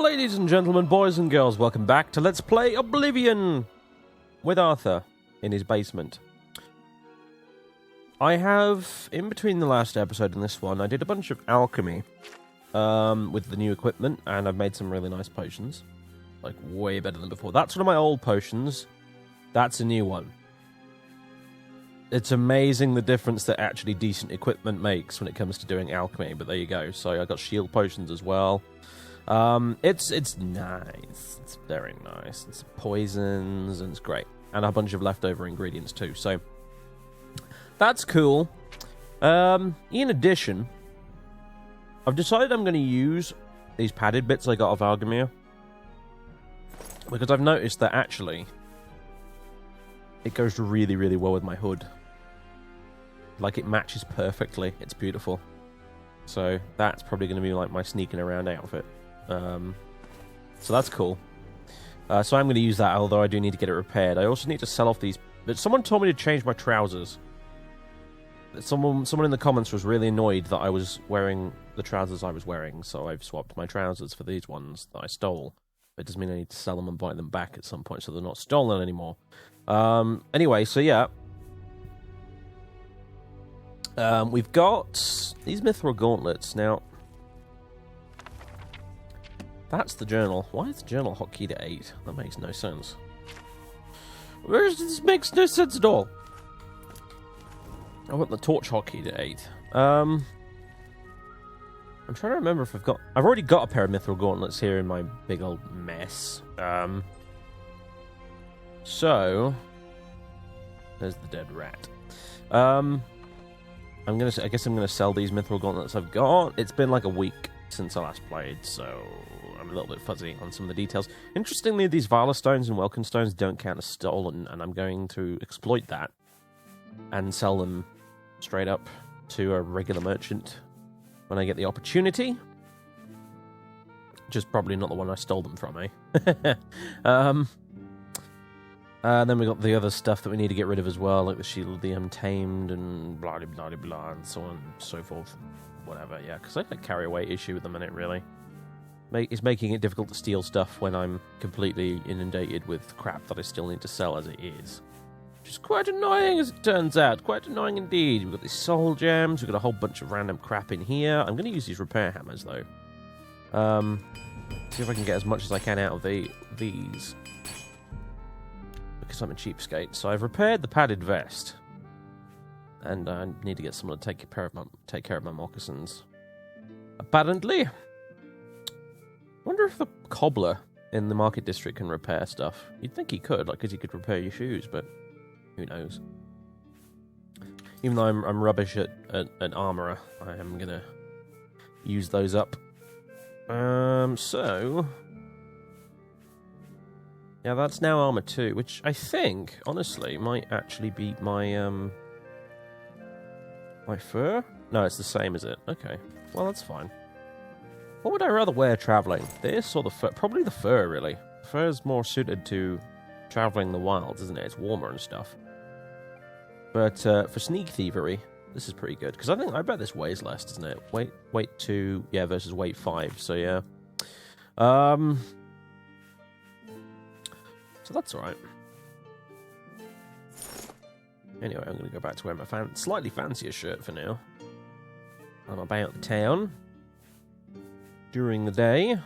Ladies and gentlemen, boys and girls, welcome back to Let's Play Oblivion with Arthur in his basement. I have, in between the last episode and this one, I did a bunch of alchemy with the new equipment, and I've made some really nice potions. Like, way better than before. That's one of my old potions. That's a new one. It's amazing the difference that actually decent equipment makes when it comes to doing alchemy, but there you go. So I got shield potions as well. It's nice. It's very nice. It's poisons, and it's great. And a bunch of leftover ingredients too, so that's cool. In addition, I've decided I'm going to use these padded bits I got off Argamir, because I've noticed that actually it goes really, really well with my hood. Like, it matches perfectly. It's beautiful. So that's probably going to be like my sneaking around outfit. So that's cool. So I'm going to use that, although I do need to get it repaired. I also need to sell off these. But someone told me to change my trousers. Someone in the comments was really annoyed that I was wearing the trousers I was wearing, so I've swapped my trousers for these ones that I stole. It doesn't mean I need to sell them and buy them back at some point, so they're not stolen anymore. Anyway, so yeah. We've got these mithril gauntlets. Now, that's the journal. Why is the journal hotkey to 8? That makes no sense. This makes no sense at all. I want the torch hotkey to 8. I'm trying to remember if I've already got a pair of mithril gauntlets here in my big old mess. So there's the dead rat. I guess I'm gonna sell these mithril gauntlets I've got. It's been like a week since I last played, so I'm a little bit fuzzy on some of the details. Interestingly, these Valor stones and Welkin stones don't count as stolen, and I'm going to exploit that and sell them straight up to a regular merchant when I get the opportunity. Just probably not the one I stole them from, eh? Then we got the other stuff that we need to get rid of as well, like the Shield of the Untamed and blah blah blah blah and so on and so forth. Whatever, yeah, because I had a carry away issue at the minute, really. It's making it difficult to steal stuff when I'm completely inundated with crap that I still need to sell as it is. Which is quite annoying, as it turns out. Quite annoying indeed. We've got these soul gems, we've got a whole bunch of random crap in here. I'm going to use these repair hammers, though. See if I can get as much as I can out of these. Because I'm a cheapskate. So I've repaired the padded vest. And I need to get someone to take care of my moccasins. Apparently. Wonder if the cobbler in the market district can repair stuff. You'd think he could, like, because he could repair your shoes, but who knows? Even though I'm rubbish at armorer, I am gonna use those up. So yeah, that's now armor 2, which I think, honestly, might actually beat my my fur. No, it's the same, is it? Okay, well that's fine. What would I rather wear traveling? This or the fur? Probably the fur, really. The fur is more suited to traveling the wilds, isn't it? It's warmer and stuff. But for sneak thievery, this is pretty good. Because I bet this weighs less, doesn't it? Weight 2, yeah, versus weight 5. So yeah. So that's alright. Anyway, I'm going to go back to wear my slightly fancier shirt for now. I'm about the town during the day.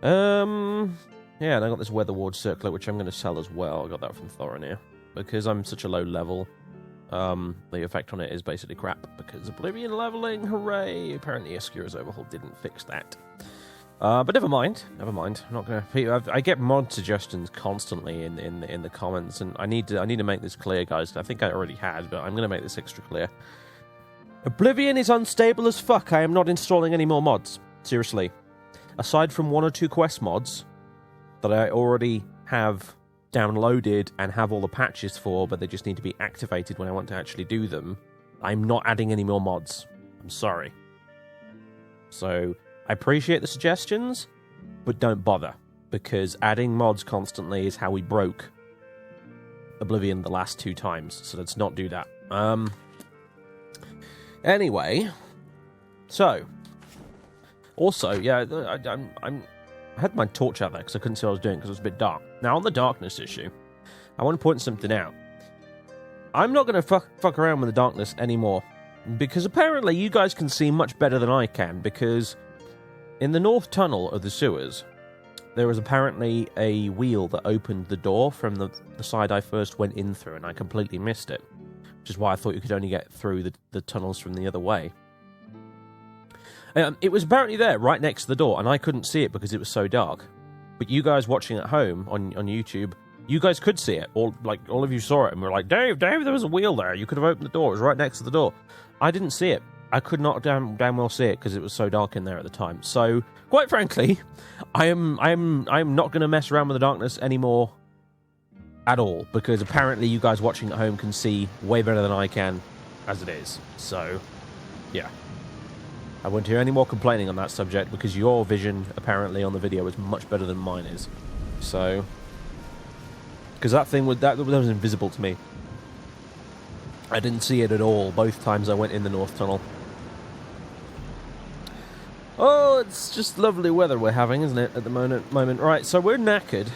Yeah, and I got this Weather Ward circlet, which I'm going to sell as well. I got that from Thorinir. Because I'm such a low level, the effect on it is basically crap. Because Oblivion leveling, hooray! Apparently Oscuro's Overhaul didn't fix that. But never mind. I'm not gonna. I get mod suggestions constantly in the comments, and I need to make this clear, guys. I think I already had, but I'm gonna make this extra clear. Oblivion is unstable as fuck. I am not installing any more mods. Seriously. Aside from 1 or 2 quest mods that I already have downloaded and have all the patches for, but they just need to be activated when I want to actually do them, I'm not adding any more mods. I'm sorry. So, I appreciate the suggestions, but don't bother, because adding mods constantly is how we broke Oblivion the last 2 times, so let's not do that. Anyway, so Also, yeah, I had my torch out there because I couldn't see what I was doing because it was a bit dark. Now, on the darkness issue, I want to point something out. I'm not going to fuck around with the darkness anymore, because apparently you guys can see much better than I can, because in the north tunnel of the sewers, there was apparently a wheel that opened the door from the side I first went in through, and I completely missed it, which is why I thought you could only get through the tunnels from the other way. It was apparently there, right next to the door, and I couldn't see it because it was so dark. But you guys watching at home on YouTube, you guys could see it. All of you saw it and were like, Dave, there was a wheel there. You could have opened the door. It was right next to the door. I didn't see it. I could not damn well see it because it was so dark in there at the time. So, quite frankly, I'm not going to mess around with the darkness anymore at all, because apparently you guys watching at home can see way better than I can as it is. So, yeah. I won't hear any more complaining on that subject, because your vision, apparently, on the video is much better than mine is. So, because that was invisible to me. I didn't see it at all, both times I went in the North Tunnel. Oh, it's just lovely weather we're having, isn't it, at the moment? Right, so we're knackered,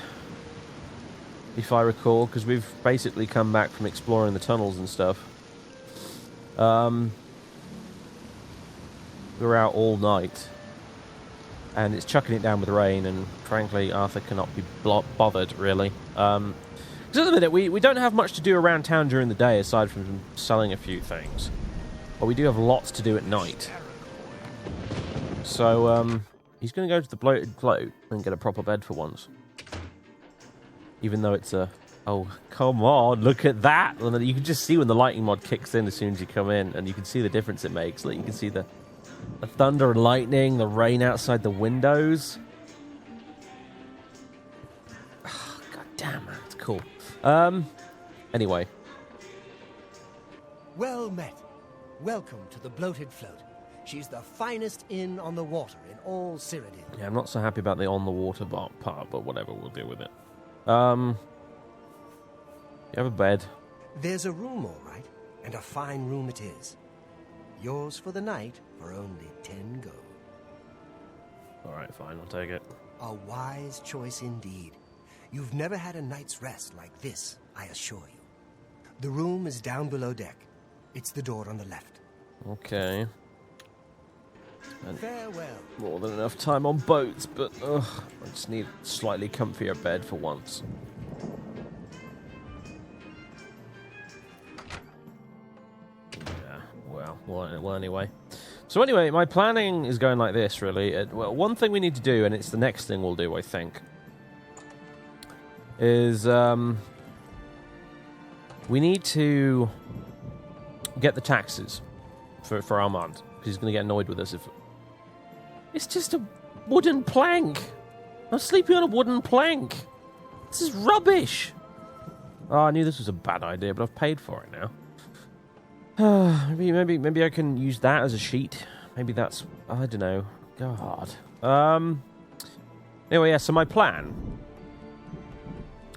if I recall, because we've basically come back from exploring the tunnels and stuff. We were out all night, and it's chucking it down with rain, and frankly, Arthur cannot be bothered, really. Because at the minute, we don't have much to do around town during the day, aside from selling a few things. But we do have lots to do at night. So, he's going to go to the bloated float and get a proper bed for once. Even though it's a... Oh, come on, look at that! You can just see when the lighting mod kicks in as soon as you come in, and you can see the difference it makes. Like, you can see the thunder and lightning, the rain outside the windows. Oh, God damn, that's cool. Anyway. Well met. Welcome to the Bloated Float. She's the finest inn on the water in all Cyrodiil. Yeah, I'm not so happy about the on-the-water part, but whatever, we'll deal with it. You have a bed. There's a room, all right, and a fine room it is. Yours for the night for only 10 gold. Alright, fine, I'll take it. A wise choice indeed. You've never had a night's rest like this, I assure you. The room is down below deck. It's the door on the left. Okay. And farewell. More than enough time on boats, but I just need a slightly comfier bed for once. Yeah, well, anyway. So anyway, my planning is going like this, really. Well, one thing we need to do, and it's the next thing we'll do, I think, is we need to get the taxes for Armand, because he's going to get annoyed with us if... It's just a wooden plank! I'm sleeping on a wooden plank! This is rubbish! Oh, I knew this was a bad idea, but I've paid for it now. Maybe I can use that as a sheet. Maybe that's... I don't know. God. Anyway, yeah, so my plan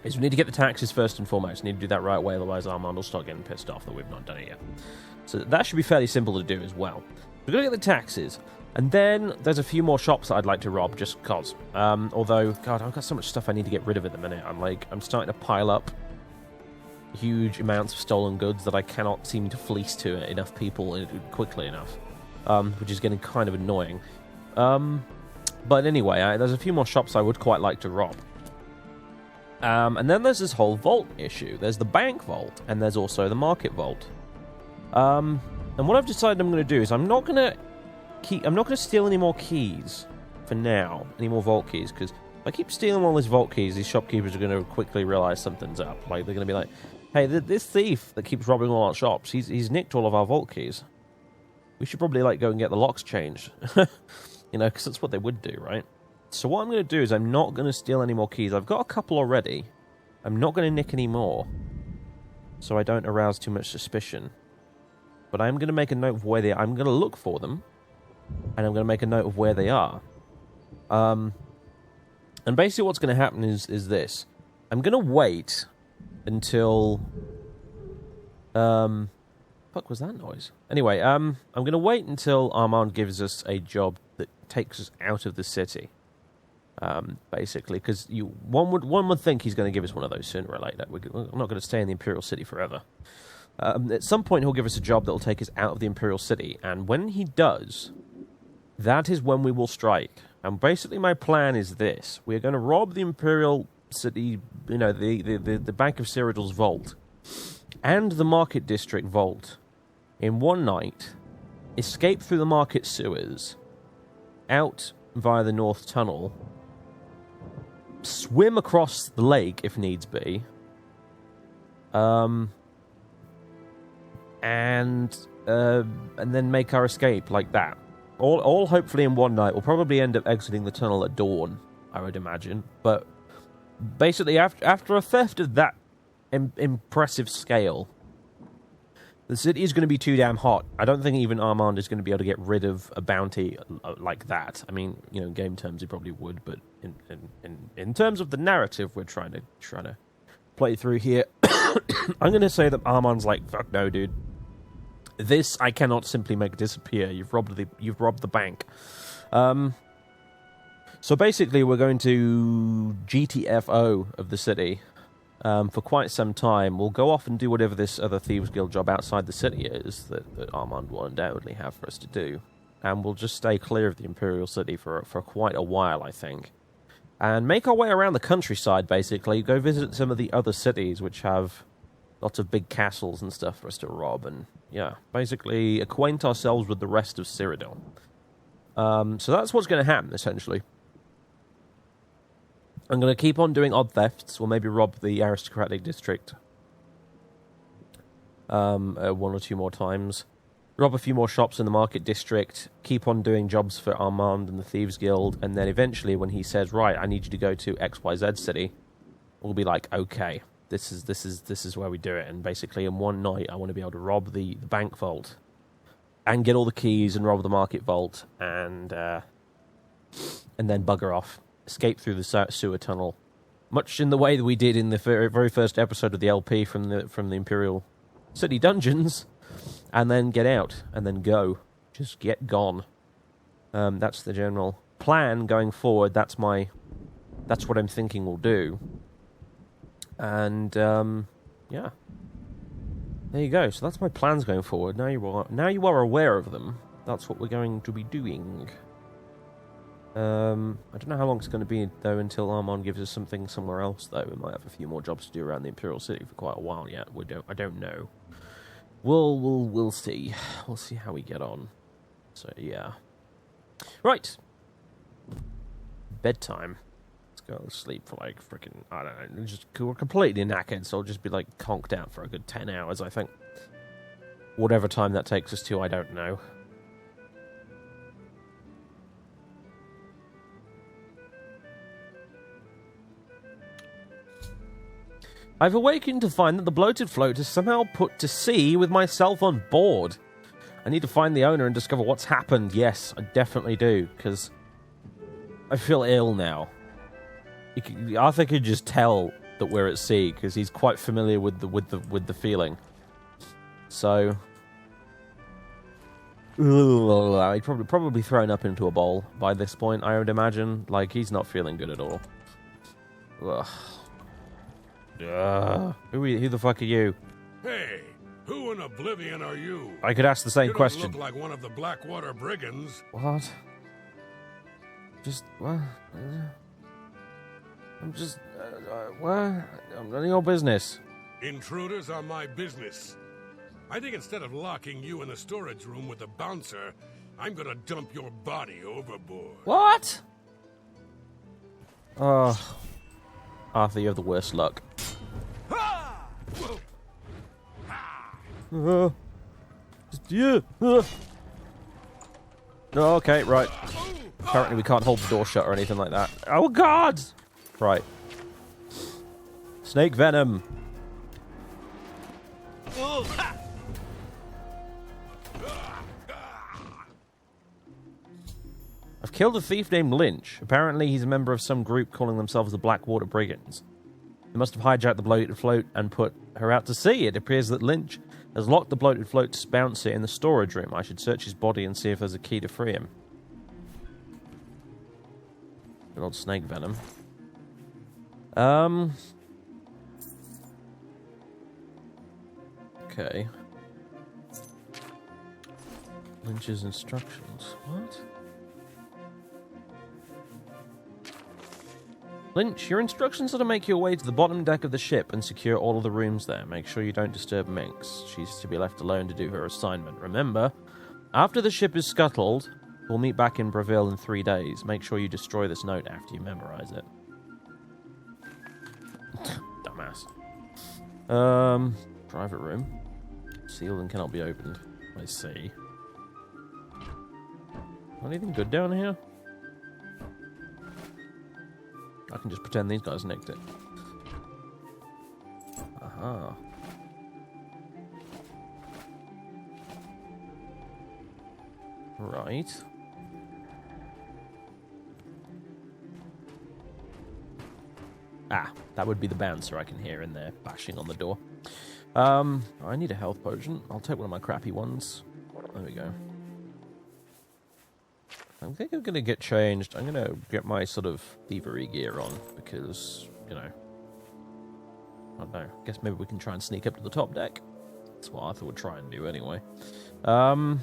is we need to get the taxes first and foremost. We need to do that right away, otherwise Armand will start getting pissed off that we've not done it yet. So that should be fairly simple to do as well. We're going to get the taxes, and then there's a few more shops that I'd like to rob, just cause. Although, God, I've got so much stuff I need to get rid of at the minute. I'm starting to pile up huge amounts of stolen goods that I cannot seem to fleece to enough people quickly enough, which is getting kind of annoying. But anyway, there's a few more shops I would quite like to rob. And then there's this whole vault issue. There's the bank vault, and there's also the market vault. And what I've decided I'm going to do is I'm not going to steal any more keys for now, any more vault keys, because if I keep stealing all these vault keys, these shopkeepers are going to quickly realize something's up. Like, they're going to be like, hey, this thief that keeps robbing all our shops, he's nicked all of our vault keys. We should probably, like, go and get the locks changed. You know, because that's what they would do, right? So what I'm going to do is I'm not going to steal any more keys. I've got a couple already. I'm not going to nick any more, so I don't arouse too much suspicion. But I'm going to make a note of where they are. I'm going to look for them, and I'm going to make a note of where they are. And basically what's going to happen is this. I'm going to wait until... fuck was that noise? Anyway, I'm going to wait until Armand gives us a job that takes us out of the city. Basically, because one would think he's going to give us one of those sooner or later. We're not going to stay in the Imperial City forever. At some point, he'll give us a job that will take us out of the Imperial City, and when he does, that is when we will strike. And basically, my plan is this: we are going to rob the Imperial City, the Bank of Cyrodiil's vault, and the Market District vault in one night, escape through the market sewers, out via the North Tunnel, swim across the lake if needs be, and then make our escape like that. All hopefully in one night. We'll probably end up exiting the tunnel at dawn, I would imagine. But basically, after a theft of that impressive scale, the city is going to be too damn hot. I don't think even Armand is going to be able to get rid of a bounty like that. I mean, in game terms, he probably would, but in terms of the narrative we're trying to play through here, I'm going to say that Armand's like, fuck no, dude. This I cannot simply make disappear. You've robbed the bank. So basically, we're going to GTFO of the city for quite some time. We'll go off and do whatever this other Thieves Guild job outside the city is that Armand will undoubtedly have for us to do. And we'll just stay clear of the Imperial City for quite a while, I think. And make our way around the countryside, basically. Go visit some of the other cities which have lots of big castles and stuff for us to rob. And, yeah, basically acquaint ourselves with the rest of Cyrodiil. So that's what's going to happen, essentially. I'm going to keep on doing odd thefts. We'll maybe rob the aristocratic district one or two more times. Rob a few more shops in the market district. Keep on doing jobs for Armand and the Thieves Guild. And then eventually when he says, right, I need you to go to XYZ city, we'll be like, okay, this is where we do it. And basically in one night I want to be able to rob the bank vault and get all the keys and rob the market vault and then bugger off. Escape through the sewer tunnel, much in the way that we did in the very first episode of the LP from the Imperial City dungeons, and then get out and then go, just get gone. That's the general plan going forward. That's what I'm thinking we'll do. And yeah, there you go. So that's my plans going forward. Now you are aware of them. That's what we're going to be doing. I don't know how long it's going to be, though, until Armand gives us something somewhere else, though. We might have a few more jobs to do around the Imperial City for quite a while yet. I don't know. We'll see. We'll see how we get on. So, yeah. Right. Bedtime. Let's go to sleep for, like, freaking, I don't know, we're completely knackered, so I'll just be, like, conked out for a good 10 hours, I think. Whatever time that takes us to, I don't know. I've awakened to find that the bloated float is somehow put to sea with myself on board. I need to find the owner and discover what's happened. Yes, I definitely do, because I feel ill now. Arthur could just tell that we're at sea, because he's quite familiar with the feeling. So, he'd probably thrown up into a bowl by this point, I would imagine. Like, he's not feeling good at all. Ugh. Who the fuck are you? Hey, who in Oblivion are you? I could ask the same question. You don't look like one of the Blackwater brigands. What? What? I'm just... what? I'm none of your business. Intruders are my business. I think instead of locking you in the storage room with a bouncer, I'm gonna dump your body overboard. What? Oh... Arthur, you have the worst luck. Okay, right. Apparently we can't hold the door shut or anything like that. Oh, God! Right. Snake venom. I've killed a thief named Lynch. Apparently he's a member of some group calling themselves the Blackwater Brigands. They must have hijacked the bloated float and put her out to sea. It appears that Lynch has locked the bloated float's bouncer in the storage room. I should search his body and see if there's a key to free him. Good old snake venom. Okay. Lynch's instructions. What? Lynch, your instructions are to make your way to the bottom deck of the ship and secure all of the rooms there. Make sure you don't disturb Minx. She's to be left alone to do her assignment. Remember, after the ship is scuttled, we'll meet back in Breville in 3 days. Make sure you destroy this note after you memorize it. Dumbass. Private room. Sealed and cannot be opened. I see. Anything good down here? I can just pretend these guys nicked it. Aha. Right. Ah, that would be the bouncer I can hear in there bashing on the door. I need a health potion. I'll take one of my crappy ones. There we go. I think I'm going to get changed. I'm going to get my sort of thievery gear on because, you know, I don't know. I guess maybe we can try and sneak up to the top deck. That's what Arthur would try and do anyway. And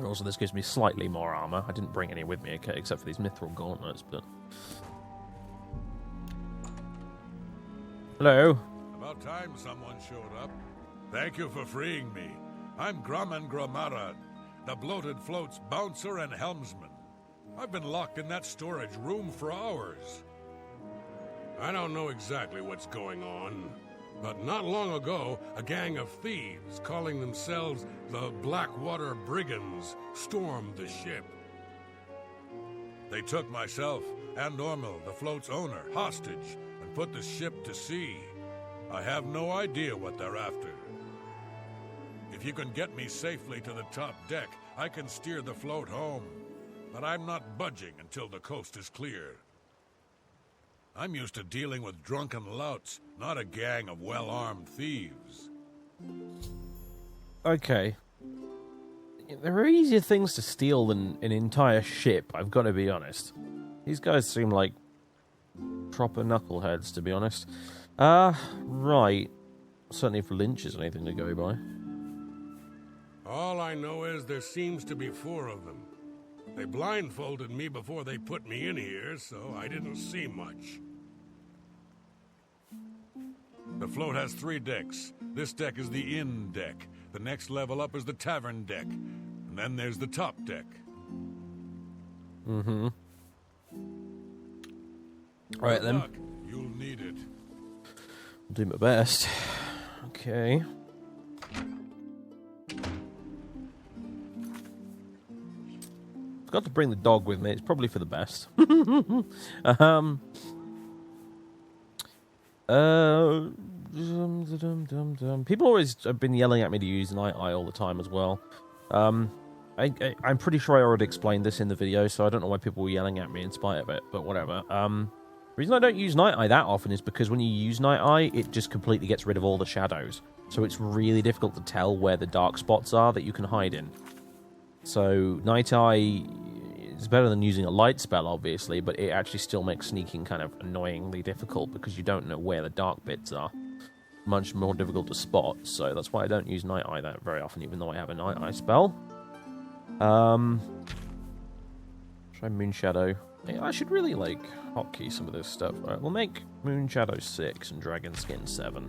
also this gives me slightly more armor. I didn't bring any with me, okay, except for these mithril gauntlets, but... Hello? About time someone showed up. Thank you for freeing me. I'm Grumman Gromarad, the bloated float's bouncer and helmsman. I've been locked in that storage room for hours. I don't know exactly what's going on, but not long ago, a gang of thieves calling themselves the Blackwater Brigands stormed the ship. They took myself and Ormil, the float's owner, hostage and put the ship to sea. I have no idea what they're after. If you can get me safely to the top deck, I can steer the float home. But I'm not budging until the coast is clear. I'm used to dealing with drunken louts, not a gang of well-armed thieves. Okay. There are easier things to steal than an entire ship, I've got to be honest. These guys seem like proper knuckleheads, to be honest. Right. Certainly if Lynch is anything to go by. All I know is there seems to be 4 of them. They blindfolded me before they put me in here, so I didn't see much. The float has 3 decks. This deck is the inn deck. The next level up is the tavern deck. And then there's the top deck. Mm-hmm. Alright then. Luck. You'll need it. I'll do my best. Okay. Forgot to bring the dog with me. It's probably for the best. People always have been yelling at me to use Night Eye all the time as well. I'm pretty sure I already explained this in the video, so I don't know why people were yelling at me in spite of it, but whatever. The reason I don't use Night Eye that often is because when you use Night Eye, it just completely gets rid of all the shadows. So it's really difficult to tell where the dark spots are that you can hide in. So Night Eye is better than using a light spell, obviously, but it actually still makes sneaking kind of annoyingly difficult because you don't know where the dark bits are. Much more difficult to spot, so that's why I don't use Night Eye that very often, even though I have a Night Eye spell. Try Moon Shadow. Yeah, I should really, like, hotkey some of this stuff. Alright, we'll make Moon Shadow 6 and Dragon Skin 7.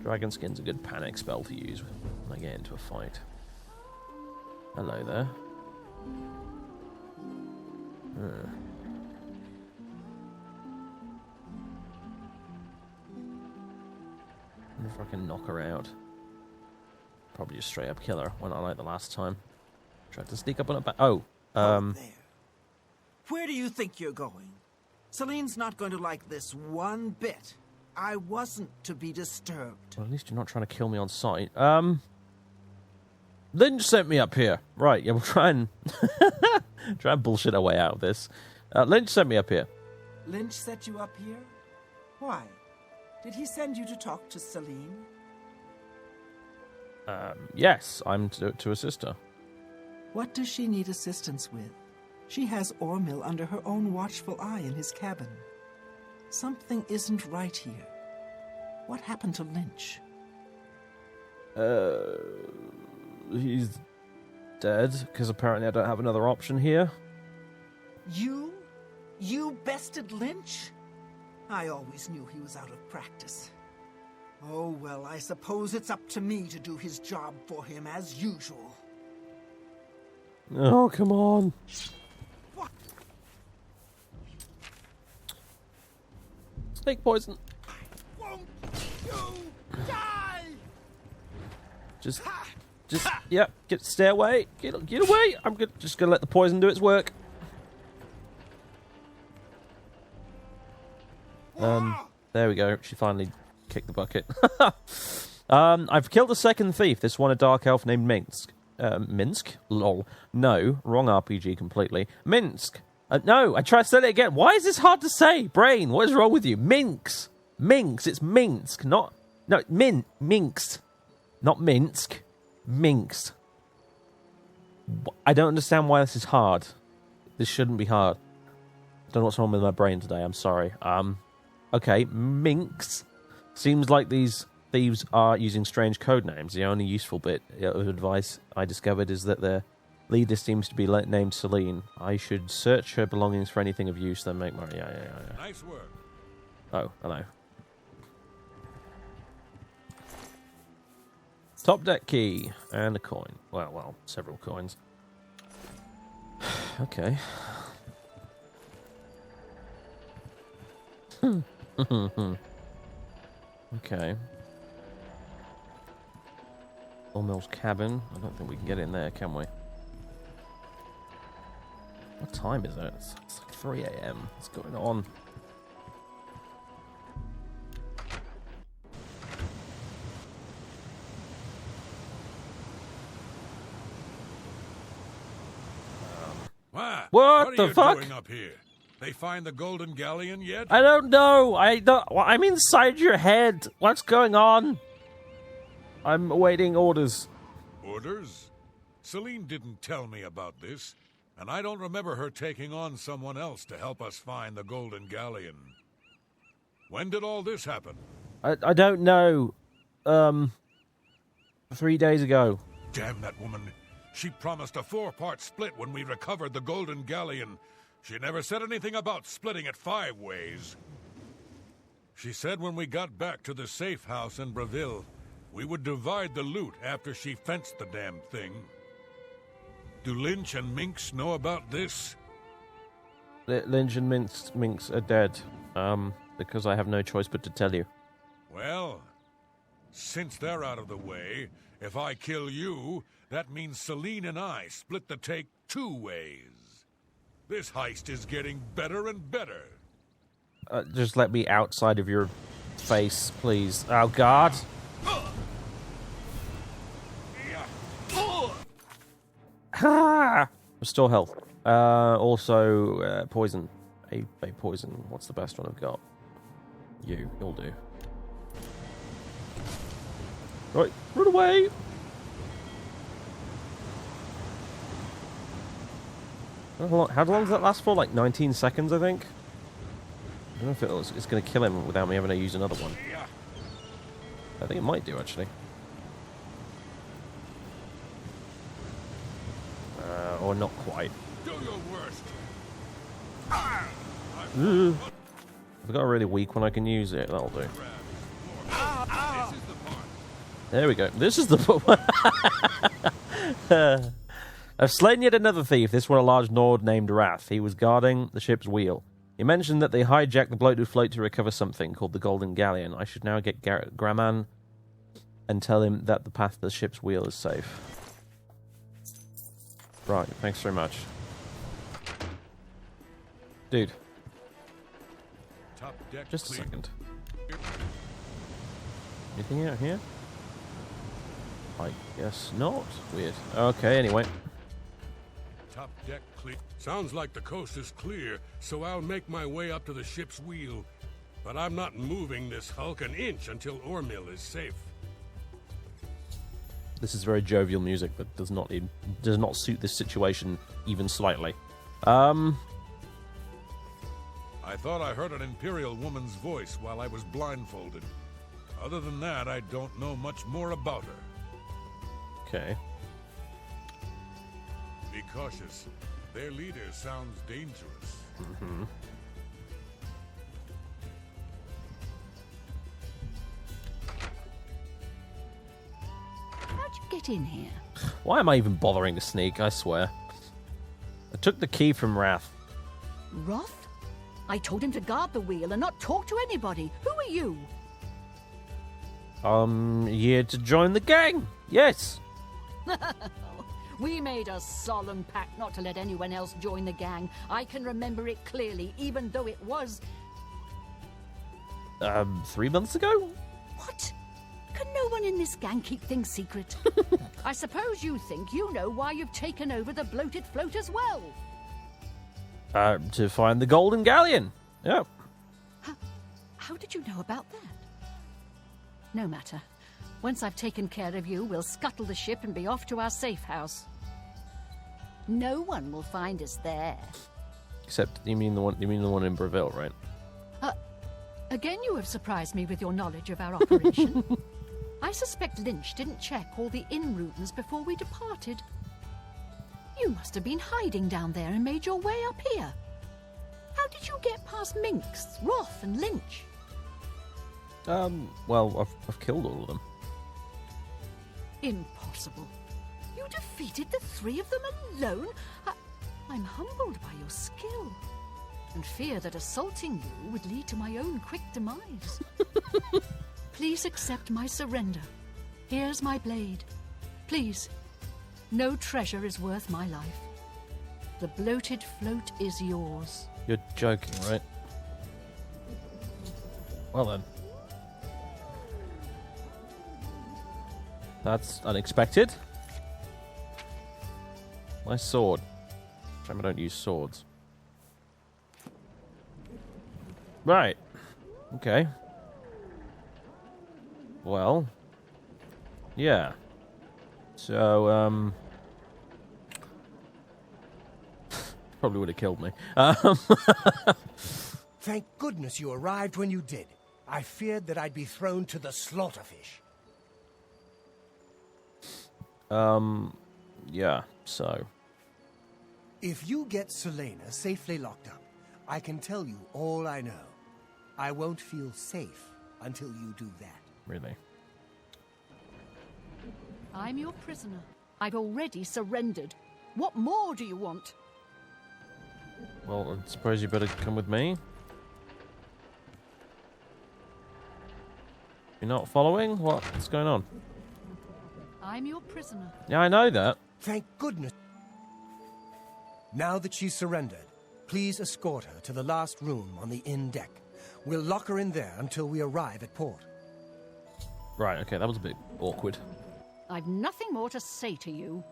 Dragon Skin's a good panic spell to use when I get into a fight. Hello there. I wonder if I can knock her out. Probably just straight up kill her. Why not like the last time? Tried to sneak up on her back. Oh, there. Where do you think you're going? Celine's not going to like this one bit. I wasn't to be disturbed. Well, at least you're not trying to kill me on sight. Lynch sent me up here. Right, yeah, we'll try and try and bullshit our way out of this. Lynch sent me up here. Lynch set you up here? Why? Did he send you to talk to Celine? Yes, I'm to assist her. What does she need assistance with? She has Ormil under her own watchful eye in his cabin. Something isn't right here. What happened to Lynch? He's dead, because apparently I don't have another option here. You? You bested Lynch? I always knew he was out of practice. Oh, well, I suppose it's up to me to do his job for him as usual. Oh, come on. What? Snake poison. Won't you die? Just, yeah, stay away. Get away. I'm just gonna let the poison do its work. There we go. She finally kicked the bucket. I've killed a second thief. This one a dark elf named Misc. Misc? Lol. No, wrong RPG completely. Misc. No, I tried to say it again. Why is this hard to say? Brain, what is wrong with you? Minx. It's Minsk, not... No, Minx. Not Minsk. Minx. I don't understand why this is hard. This shouldn't be hard. I don't know what's wrong with my brain today. I'm sorry. Okay, Minx. Seems like these thieves are using strange code names. The only useful bit of advice I discovered is that their leader seems to be named Celine. I should search her belongings for anything of use, then make money. Yeah. Nice work. Oh, hello. Top deck key and a coin. Well, several coins. Okay. Okay. Ormil's cabin. I don't think we can get in there, can we? What time is it? It's like 3 AM. What's going on? What the fuck? Doing up here? They find the Golden Galleon yet? I don't know. I'm inside your head. What's going on? I'm awaiting orders. Orders? Celine didn't tell me about this, and I don't remember her taking on someone else to help us find the Golden Galleon. When did all this happen? I don't know. 3 days ago. Damn that woman. She promised a 4-part split when we recovered the Golden Galleon. She never said anything about splitting it 5 ways. She said when we got back to the safe house in Breville, we would divide the loot after she fenced the damn thing. Do Lynch and Minx know about this? Lynch and Minx are dead. Because I have no choice but to tell you. Well, since they're out of the way, if I kill you, that means Celine and I split the take 2 ways. This heist is getting better and better. Just let me outside of your face, please. Oh, God. Ha! Restore health. Also, poison. A poison. What's the best one I've got? You'll do. Right, run away! How long does that last for? Like 19 seconds, I think? I don't know if it's going to kill him without me having to use another one. I think it might do, actually. Or not quite. Do your worst. I've got a really weak one I can use it. That'll do. There we go. This is the part. I've slain yet another thief, this one a large Nord named Wrath. He was guarding the ship's wheel. He mentioned that they hijacked the bloated float to recover something called the Golden Galleon. I should now get Graman and tell him that the path to the ship's wheel is safe. Right, thanks very much. Dude. Top deck Just a clear. second. Anything out here? I guess not. Weird. Okay, anyway. Top deck clear. Sounds like the coast is clear, so I'll make my way up to the ship's wheel. But I'm not moving this hulk an inch until Ormil is safe. This is very jovial music that does not suit this situation even slightly. I thought I heard an Imperial woman's voice while I was blindfolded. Other than that, I don't know much more about her. Okay. Be cautious. Their leader sounds dangerous. Mm-hmm. How'd you get in here? Why am I even bothering to sneak, I swear? I took the key from Wrath. Roth? I told him to guard the wheel and not talk to anybody. Who are you? Here to join the gang. Yes. We made a solemn pact not to let anyone else join the gang. I can remember it clearly, even though it was... 3 months ago? What? Can no one in this gang keep things secret? I suppose you think you know why you've taken over the bloated float as well. To find the Golden Galleon. Yep. How did you know about that? No matter. Once I've taken care of you, we'll scuttle the ship and be off to our safe house. No one will find us there. Except you mean the one in Breville, right? Again, you have surprised me with your knowledge of our operation. I suspect Lynch didn't check all the in-routers before we departed. You must have been hiding down there and made your way up here. How did you get past Minx, Roth, and Lynch? Well, I've killed all of them. Impossible. You defeated the three of them alone? I'm humbled by your skill, and fear that assaulting you would lead to my own quick demise. Please accept my surrender. Here's my blade. Please. No treasure is worth my life. The bloated float is yours. You're joking, right? Well then. That's unexpected. My sword. Shame I don't use swords. Right. Okay. Well. Yeah. So, probably would have killed me. Thank goodness you arrived when you did. I feared that I'd be thrown to the slaughterfish. Yeah, so. If you get Selena safely locked up, I can tell you all I know. I won't feel safe until you do that. Really? I'm your prisoner. I've already surrendered. What more do you want? Well, I suppose you better come with me. You're not following? What's going on? I'm your prisoner. Yeah, I know that. Thank goodness. Now that she's surrendered, please escort her to the last room on the inn deck. We'll lock her in there until we arrive at port. Right, okay, that was a bit awkward. I've nothing more to say to you.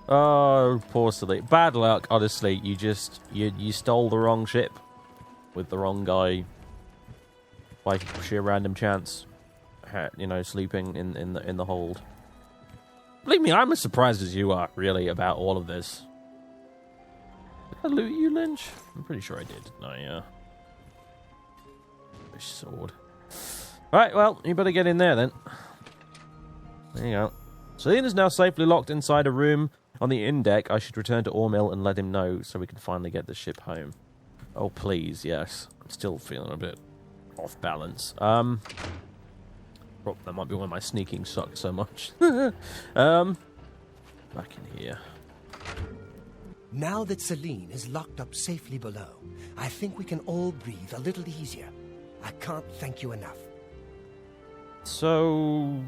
Oh, poor silly. Bad luck, honestly. You stole the wrong ship with the wrong guy by sheer random chance. You know, sleeping in the hold. Believe me, I'm as surprised as you are, really, about all of this. Did I loot you, Lynch? I'm pretty sure I did, didn't I? Yeah. Fish sword. Right, well, you better get in there, then. There you go. Selena's now safely locked inside a room on the inn deck. I should return to Ormill and let him know so we can finally get the ship home. Oh, please, yes. I'm still feeling a bit off balance. That might be why my sneaking sucks so much. Back in here. Now that Celine is locked up safely below, I think we can all breathe a little easier. I can't thank you enough. So,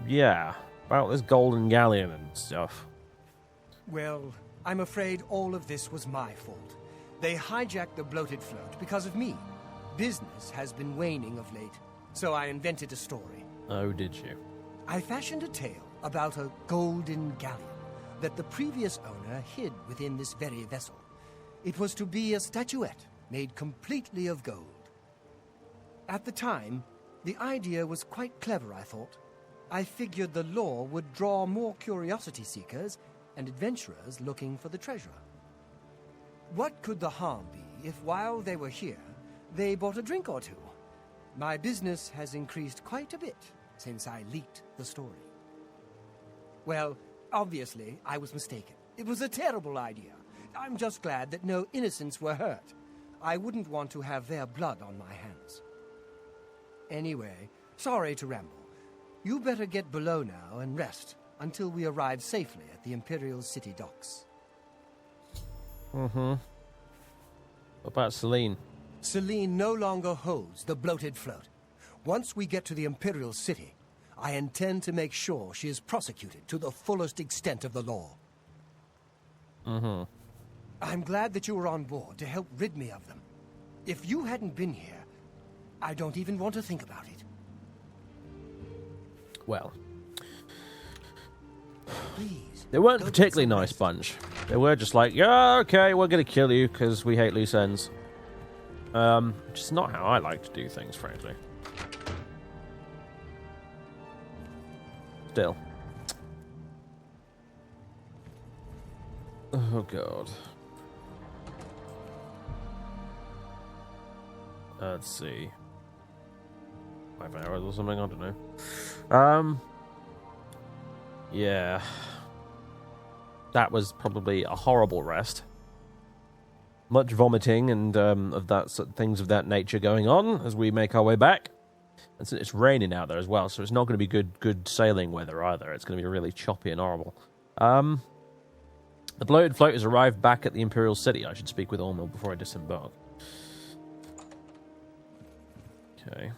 yeah, about this Golden Galleon and stuff. Well, I'm afraid all of this was my fault. They hijacked the bloated float because of me. Business has been waning of late, so I invented a story. Oh, did you? I fashioned a tale about a golden galleon that the previous owner hid within this very vessel. It was to be a statuette made completely of gold. At the time, the idea was quite clever, I thought. I figured the lore would draw more curiosity seekers, and adventurers looking for the treasurer. What could the harm be if, while they were here, they bought a drink or two? My business has increased quite a bit since I leaked the story. Well, obviously, I was mistaken. It was a terrible idea. I'm just glad that no innocents were hurt. I wouldn't want to have their blood on my hands. Anyway, sorry to ramble. You better get below now and rest until we arrive safely at the Imperial City docks. What about Celine? Celine no longer holds the bloated float. Once we get to the Imperial City, I intend to make sure she is prosecuted to the fullest extent of the law. I'm glad that you were on board to help rid me of them. If you hadn't been here, I don't even want to think about it. Well, Please. they weren't go get particularly some nice rest. bunch. They were just like, yeah, okay, we're going to kill you because we hate loose ends. Which is not how I like to do things, frankly. Still. Oh, God. Let's see. 5 hours or something, I don't know. Yeah. That was probably a horrible rest. Much vomiting and of that things of that nature going on as we make our way back. And it's raining out there as well, so it's not going to be good sailing weather either. It's going to be really choppy and horrible. The bloated float has arrived back at the Imperial City. I should speak with Ormil before I disembark. Okay.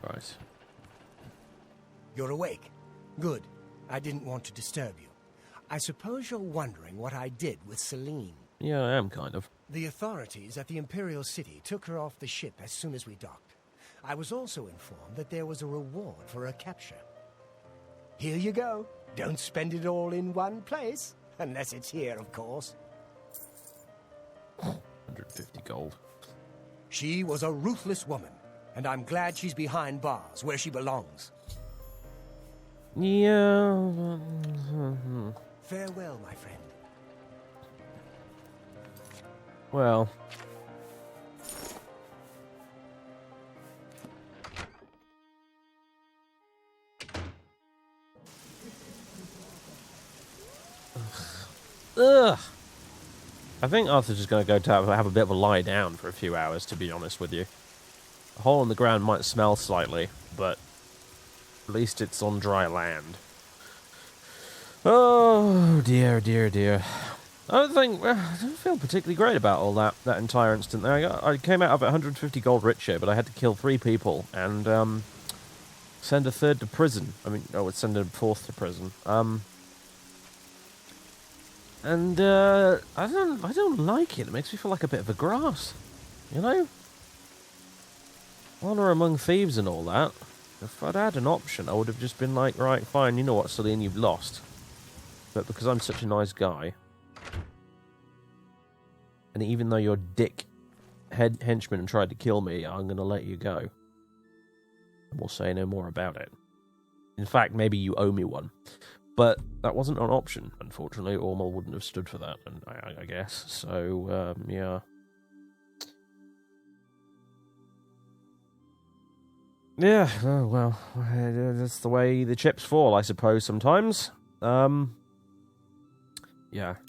Right. You're awake. Good. I didn't want to disturb you. I suppose you're wondering what I did with Celine. Yeah, I am, kind of. The authorities at the Imperial City took her off the ship as soon as we docked. I was also informed that there was a reward for her capture. Here you go. Don't spend it all in one place. Unless it's here, of course. 150 gold. She was a ruthless woman, and I'm glad she's behind bars where she belongs. Yeah. Farewell, my friend. Well. Ugh. I think Arthur's just going to go to have a bit of a lie down for a few hours, to be honest with you. A hole in the ground might smell slightly, but at least it's on dry land. Oh, dear, dear, dear. I don't feel particularly great about all that entire incident there. I came out of 150 gold richer, but I had to kill 3 people and send a third to prison. I mean, I would send a 4th to prison. And I don't like it. It makes me feel like a bit of a grass, you know. Honor among thieves and all that. If I'd had an option, I would have just been like, right, fine. You know what, Celine, you've lost. But because I'm such a nice guy, and even though your dick henchman tried to kill me, I'm going to let you go. And we'll say no more about it. In fact, maybe you owe me one. But that wasn't an option, unfortunately. Ormil wouldn't have stood for that, and I guess. So, yeah. Yeah, oh, well, that's the way the chips fall, I suppose, sometimes. Yeah,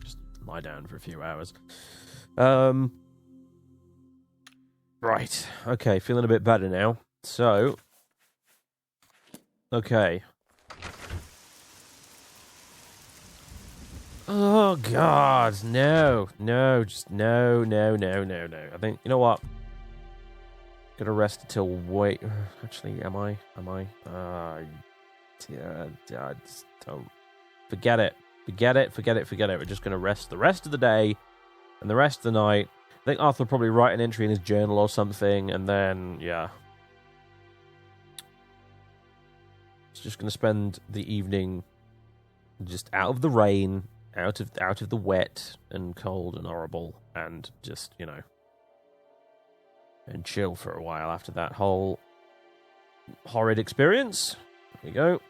just lie down for a few hours. Right, okay, feeling a bit better now. So, okay. Oh, God, no, just no. I think, you know what? Gonna rest until actually, am I? Yeah, just don't. Forget it. We're just gonna rest the rest of the day and the rest of the night. I think Arthur will probably write an entry in his journal or something, and then, yeah. He's just gonna spend the evening just out of the rain, out of the wet and cold and horrible, and just, you know, and chill for a while after that whole horrid experience. There we go.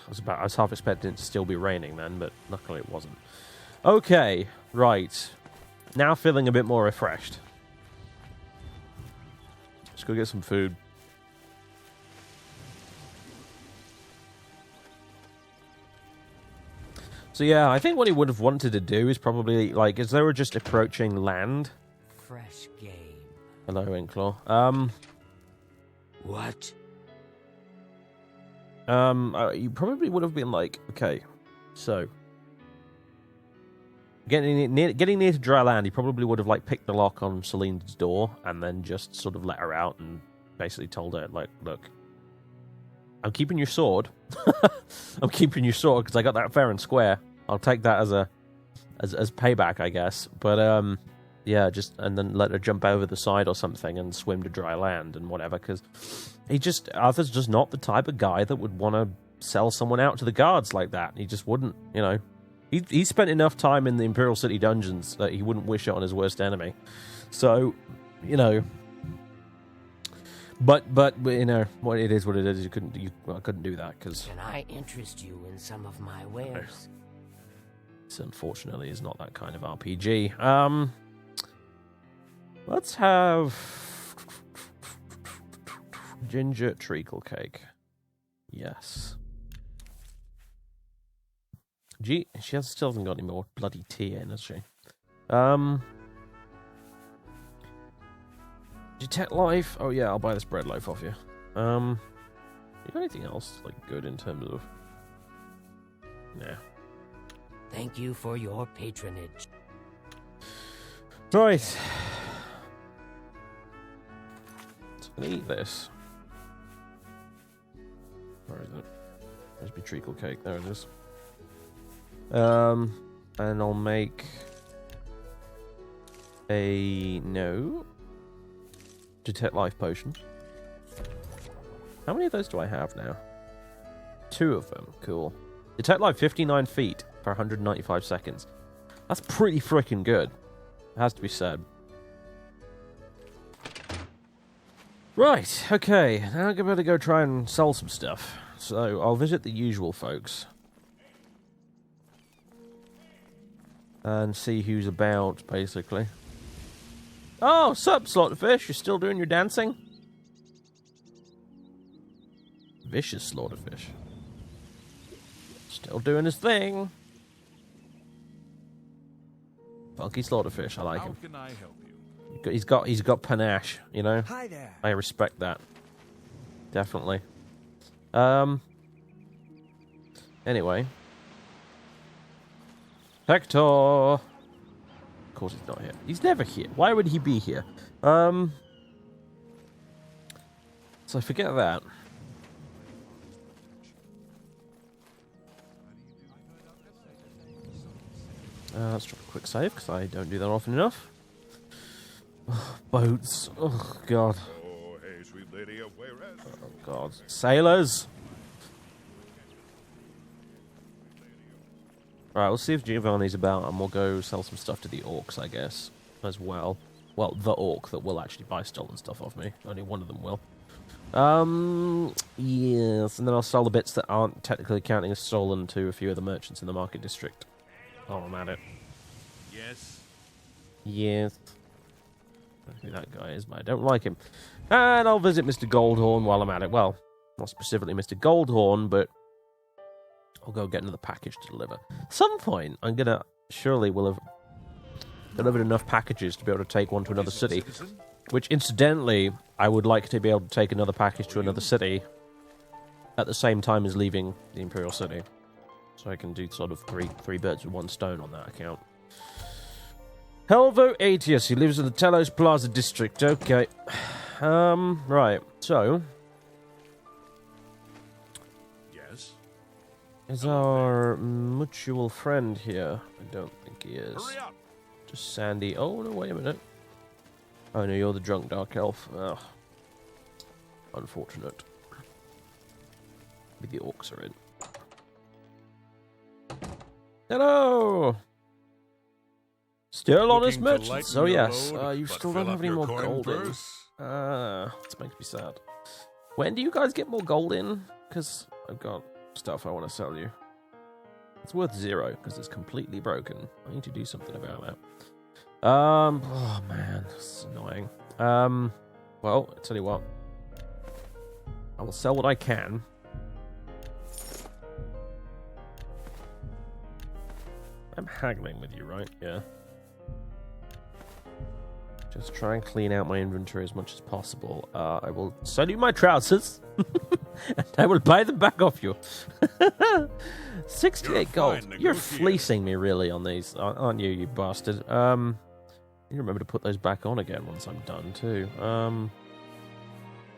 I was half expecting it to still be raining then, but luckily it wasn't. Okay, right. Now feeling a bit more refreshed. Let's go get some food. So yeah, I think what he would have wanted to do is probably, like, as they were just approaching land. Fresh game. Hello, Inkclaw. What? You probably would have been like, okay, so getting near to dry land, he probably would have like picked the lock on Celine's door and then just sort of let her out and basically told her, like, look, I'm keeping your sword. I'm keeping your sword because I got that fair and square. I'll take that as payback, I guess. But yeah, and then let her jump over the side or something and swim to dry land and whatever. Because Arthur's just not the type of guy that would want to sell someone out to the guards like that. He just wouldn't, you know. He spent enough time in the Imperial City dungeons that he wouldn't wish it on his worst enemy. So, you know. But you know what it is. What it is. I couldn't do that because. Can I interest you in some of my wares? This unfortunately is not that kind of RPG. Let's have ginger treacle cake. Yes. Gee, she still hasn't got any more bloody tea in, has she? Detect life. Oh yeah, I'll buy this bread loaf off you. You got anything else like good in terms of? Nah. Thank you for your patronage. Right. So I'm gonna eat this. Where is it? There's my treacle cake. There it is. And I'll make a detect life potion. How many of those do I have now? 2 of them. Cool. Detect life 59 feet for 195 seconds. That's pretty freaking good. It has to be said. Right, okay. Now I'm going to go try and sell some stuff. So I'll visit the usual folks. And see who's about, basically. Oh, sup, Slaughterfish? You're still doing your dancing? Vicious Slaughterfish. Still doing his thing. Funky Slaughterfish, I like him. How can I help you? He's got panache, you know? Hi there. I respect that. Definitely. Anyway. Hector! Of course he's not here. He's never here. Why would he be here? So forget that. Let's drop a quick save, because I don't do that often enough. Oh, boats. Oh, God. Oh, hey, sweet lady, whereas... Oh, God. Sailors! Alright, we'll see if Giovanni's about, and we'll go sell some stuff to the orcs, I guess, as well. Well, the orc that will actually buy stolen stuff off me. Only one of them will. Yes, and then I'll sell the bits that aren't technically counting as stolen to a few of the merchants in the market district. Oh, I'm at it. Yes? Yes. I don't know who that guy is, but I don't like him. And I'll visit Mr. Goldhorn while I'm at it. Well, not specifically Mr. Goldhorn, but I'll go get another package to deliver. At some point, I'm gonna surely will have delivered enough packages to be able to take one to another city. Which, incidentally, I would like to be able to take another package to another city at the same time as leaving the Imperial City. So I can do sort of three birds with one stone on that account. Helvo Aetius, he lives in the Telos Plaza district. Okay. Right. So, Yes? is our mutual friend here? I don't think he is. Hurry up! Just Sandy. Oh, no, wait a minute. Oh, no, you're the drunk dark elf. Ugh. Unfortunate. Maybe the orcs are in. Hello! Still honest Looking to merchant, lighten so your yes. load, You but still fill don't have up any your more coin gold in. purse? This makes me sad. When do you guys get more gold in? Because I've got stuff I want to sell you. It's worth 0, because it's completely broken. I need to do something about that. Oh man, this is annoying. Well, I tell you what. I will sell what I can. I'm haggling with you, right? Yeah. Just try and clean out my inventory as much as possible. I will sell you my trousers, and I will buy them back off you. 68 gold. You're fleecing me, really, on these, aren't you, you bastard? You remember to put those back on again once I'm done, too. I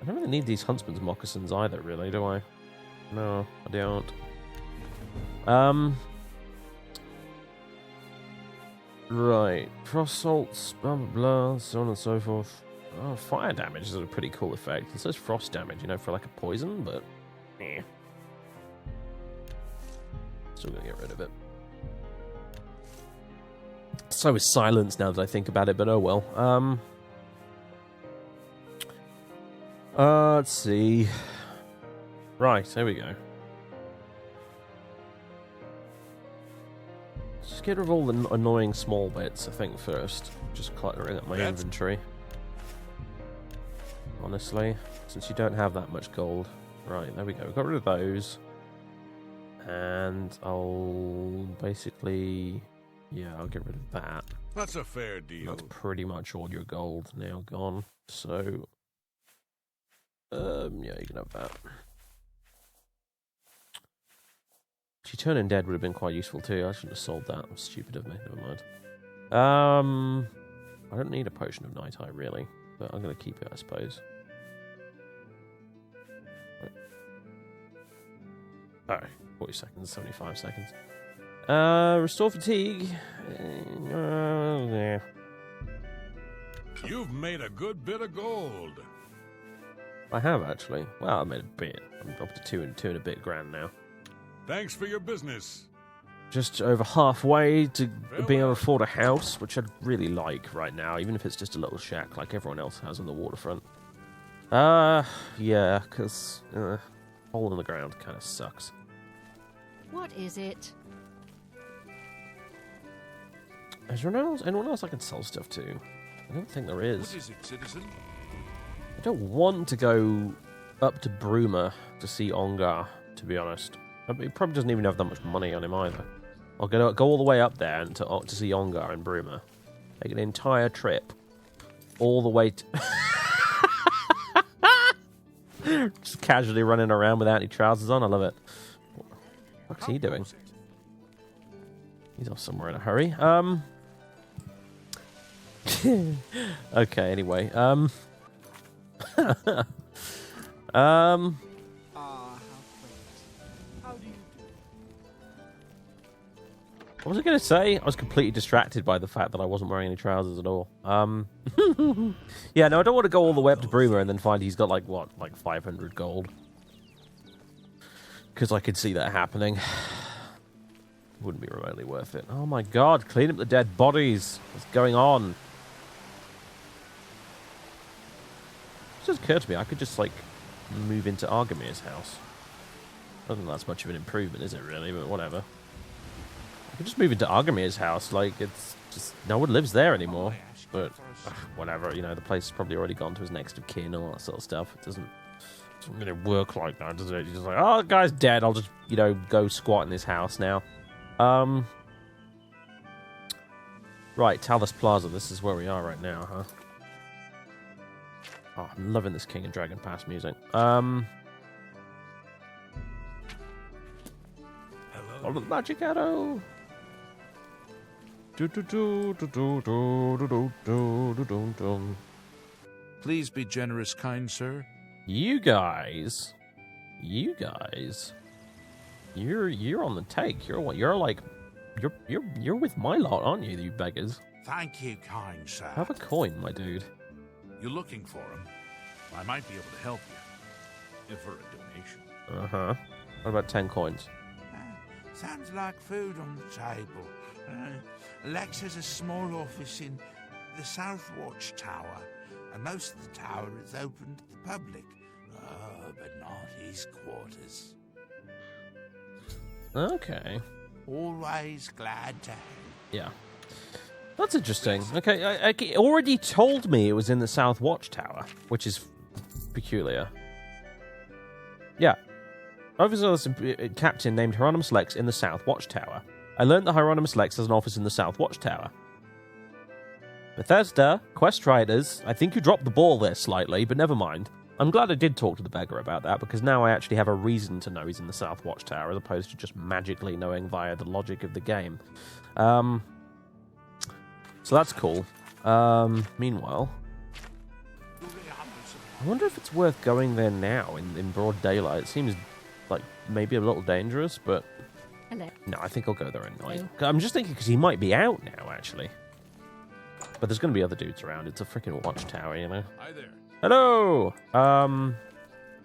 don't really need these huntsman's moccasins either, really, do I? No, I don't. Right, frost salts, blah blah blah, so on and so forth. Oh, fire damage is a pretty cool effect. It says frost damage, you know, for like a poison, but still gonna get rid of it. So is silence now that I think about it, but oh well. Let's see. Right, there we go. Just get rid of all the annoying small bits, I think, first. Just cluttering up my inventory. Honestly, since you don't have that much gold. Right, there we go. Got rid of those. And I'll basically... yeah, I'll get rid of that. That's a fair deal. That's pretty much all your gold now gone. So... yeah, you can have that. Actually, turning dead would have been quite useful too. I shouldn't have sold that. That was stupid of me. Never mind. I don't need a potion of night eye really, but I'm going to keep it, I suppose. Oh, 40 seconds, 75 seconds. Restore fatigue. Yeah. You've made a good bit of gold. I have actually. Well, I made a bit. I'm up to two and a bit grand now. Thanks for your business. Just over halfway to being able to afford a house, which I'd really like right now, even if it's just a little shack like everyone else has on the waterfront. Yeah, because hole in the ground kind of sucks. What is it? Is there anyone else I can sell stuff to? I don't think there is. What is it, citizen? I don't want to go up to Bruma to see Ongar, to be honest. He probably doesn't even have that much money on him either. I'll go all the way up there and to see Ongar and Bruma. Take an entire trip. All the way to... just casually running around without any trousers on. I love it. What's he doing? He's off somewhere in a hurry. Okay, anyway. What was I going to say? I was completely distracted by the fact that I wasn't wearing any trousers at all. Yeah, no, I don't want to go all the way up to Bruma and then find he's got, like 500 gold. Because I could see that happening. Wouldn't be remotely worth it. Oh my god, clean up the dead bodies. What's going on? It just occurred to me, I could just, move into Argamir's house. I don't think that's much of an improvement, is it, really? But whatever. I could just move into Argamir's house. It's just... no one lives there anymore. But, whatever, the place has probably already gone to his next of kin and all that sort of stuff. It doesn't really work like that, does it? You're just like, oh, the guy's dead. I'll just, go squat in his house now. Right, Talus Plaza. This is where we are right now, huh? Oh, I'm loving this King and Dragon Pass music. Hello. Oh, the magic arrow. Please be generous, kind sir. You guys, you're on the take. You're with my lot, aren't you, you beggars? Thank you, kind sir. Have a coin, my dude. You're looking for him. I might be able to help you. If for a donation. Uh-huh. What about 10 coins? Sounds like food on the table. Lex has a small office in the South Watchtower, and most of the tower is open to the public. But not his quarters. Okay. Always glad to help. Yeah. That's interesting. Okay, it already told me it was in the South Watchtower, which is peculiar. Yeah. Officer Captain named Hieronymus Lex in the South Watchtower. I learned that Hieronymus Lex has an office in the South Watchtower. Bethesda, quest writers, I think you dropped the ball there slightly, but never mind. I'm glad I did talk to the beggar about that, because now I actually have a reason to know he's in the South Watchtower, as opposed to just magically knowing via the logic of the game. So that's cool. Meanwhile, I wonder if it's worth going there now in broad daylight. It seems like maybe a little dangerous, but Hello. no, I think I'll go there at night. I'm just thinking because he might be out now, actually. But there's going to be other dudes around. It's a freaking watchtower, you know. Hi there. Hello,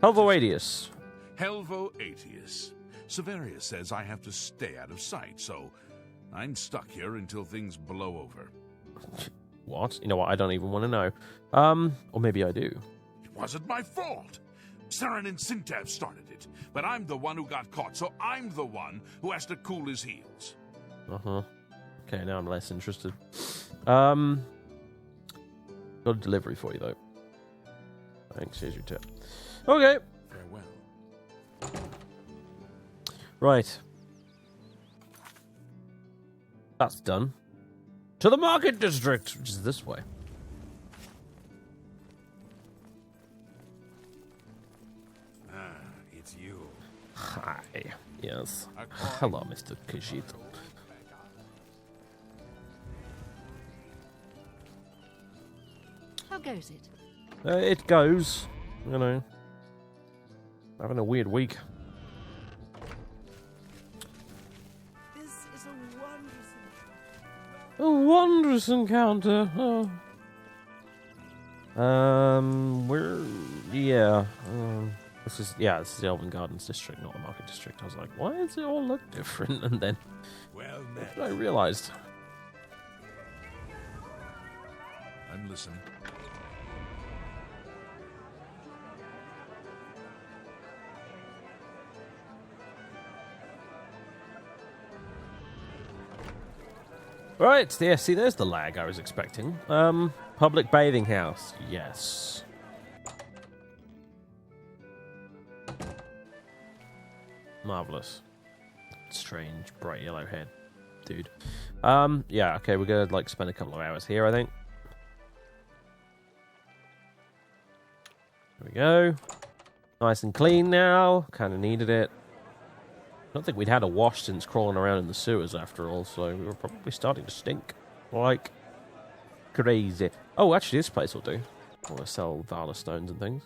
Helvoadius. Helvoadius. Severius says I have to stay out of sight, so I'm stuck here until things blow over. What? You know what? I don't even want to know. Or maybe I do. It wasn't my fault. Saren and Sintev started it, but I'm the one who got caught, so I'm the one who has to cool his heels. Uh-huh. Okay, now I'm less interested. Got a delivery for you, though. Thanks, here's your tip. Okay. Farewell. Right. That's done. To the market district, which is this way. It's you. Hi. Yes. Hello, Mr. Khajiit. How goes it? It goes. You know. Having a weird week. This is a wondrous A wondrous encounter. Oh. This is the Elven Gardens district, not the Market district. I was like, why does it all look different? And then I realized. I'm listening. Right, yeah, see, there's the lag I was expecting. Public bathing house, yes. Marvelous. Strange, bright yellow head, dude. Yeah, okay, we're gonna, like, spend a couple of hours here, I think. There we go. Nice and clean now. Kind of needed it. I don't think we'd had a wash since crawling around in the sewers, after all, so we were probably starting to stink. Like crazy. Oh, actually, this place will do. I want to sell Valor Stones and things.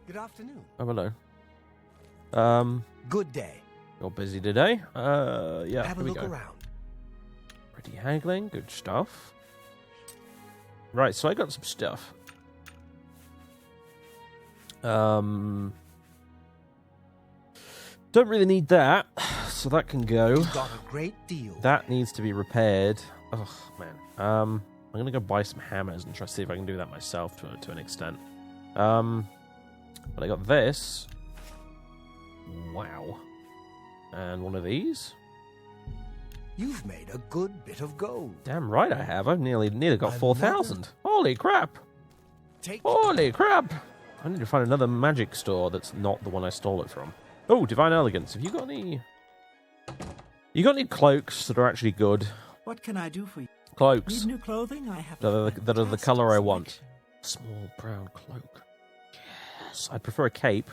Good afternoon. Oh, hello. Good day. You're busy today? Yeah, Have a here we look go. around. Ready haggling, good stuff. Right, so I got some stuff. Don't really need that, so that can go. You got a great deal. That needs to be repaired. Oh, man. I'm going to go buy some hammers and try to see if I can do that myself to an extent. But I got this. Wow. And one of these. You've made a good bit of gold. Damn right I have. I've nearly got 4,000. Holy crap. Take Holy crap. I need to find another magic store that's not the one I stole it from. Oh, Divine Elegance. Have you got any... You got any cloaks that are actually good? What can I do for you? Cloaks. Need new clothing? I have That are the colour I want. Small brown cloak. Yes. I'd prefer a cape.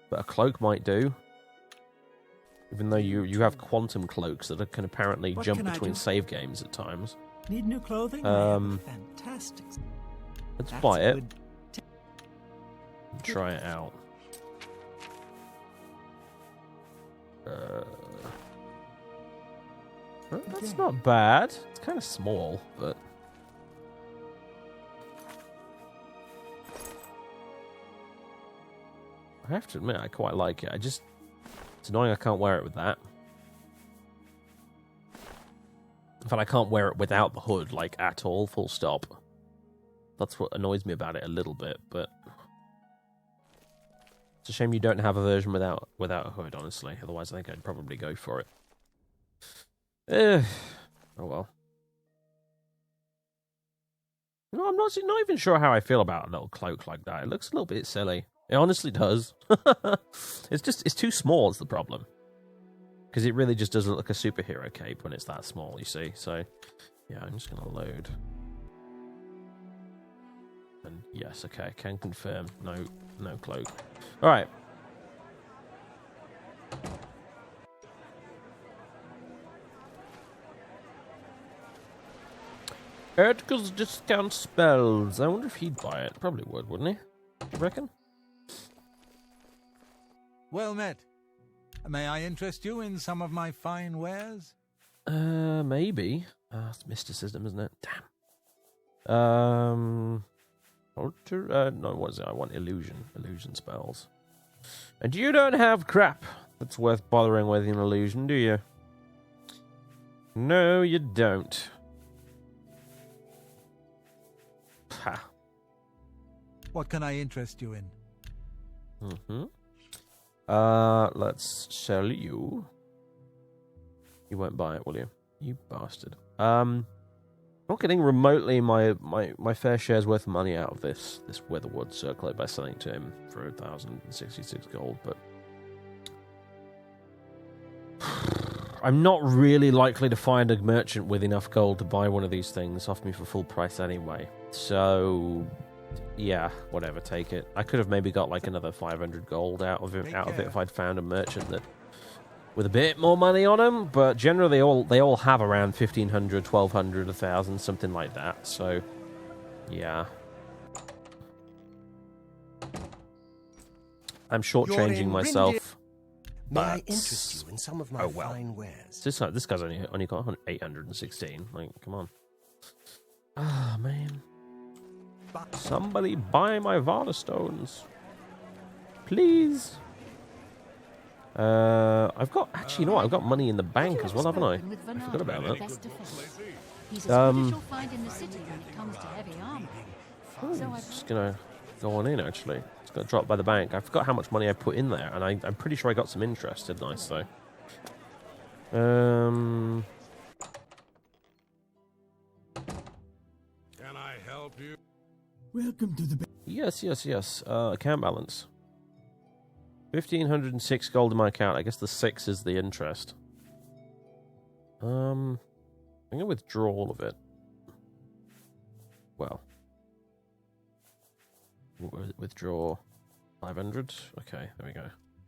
But a cloak might do. Even though you have quantum cloaks that can apparently What jump can I between do? save games at times. Need new clothing? I have a fantastic. Let's That's buy it. good. And try it out. That's not bad. It's kind of small, but... I have to admit, I quite like it. I just It's annoying I can't wear it with that. In fact, I can't wear it without the hood, like, at all, full stop. That's what annoys me about it a little bit, but... It's a shame you don't have a version without a hood, honestly. Otherwise, I think I'd probably go for it. Oh well. No, I'm not even sure how I feel about a little cloak like that. It looks a little bit silly. It honestly does. It's too small is the problem. Because it really just doesn't look like a superhero cape when it's that small, you see. So, yeah, I'm just going to load. And yes, okay, can confirm. No cloak. Alright. Erticus discount spells. I wonder if he'd buy it. Probably would, wouldn't he? You reckon? Well met. May I interest you in some of my fine wares? Maybe. It's mysticism, isn't it? Damn. No, what is it? I want illusion. Illusion spells. And you don't have crap that's worth bothering with in illusion, do you? No, you don't. Ha. What can I interest you in? Mm-hmm. Let's sell you. You won't buy it, will you? You bastard. Not getting remotely my fair share's worth of money out of this Weatherwood circlet by selling to him for 1,066 gold, but I'm not really likely to find a merchant with enough gold to buy one of these things off me for full price anyway. So yeah, whatever, take it. I could have maybe got like another 500 gold out of it if I'd found a merchant that with a bit more money on them, but generally they all have around 1,500, 1,200, 1,000, something like that. So yeah, I'm shortchanging myself. May I interest you in some of my fine wares? This guy's only got 816. Like, come on. Ah, man. Somebody buy my Vana stones, please. I've got you know what? I've got money in the bank as well, haven't I? I forgot about that. He's a find in the city when it comes to heavy armor. I'm just gonna go on in actually. It's got dropped by the bank. I forgot how much money I put in there, and I'm pretty sure I got some interest, didn't I? So, Can I help you? Welcome to the... Yes. Account balance. 1,506 gold in my account. I guess the 6 is the interest. I'm gonna withdraw all of it. Well, withdraw 500. Okay, there we go.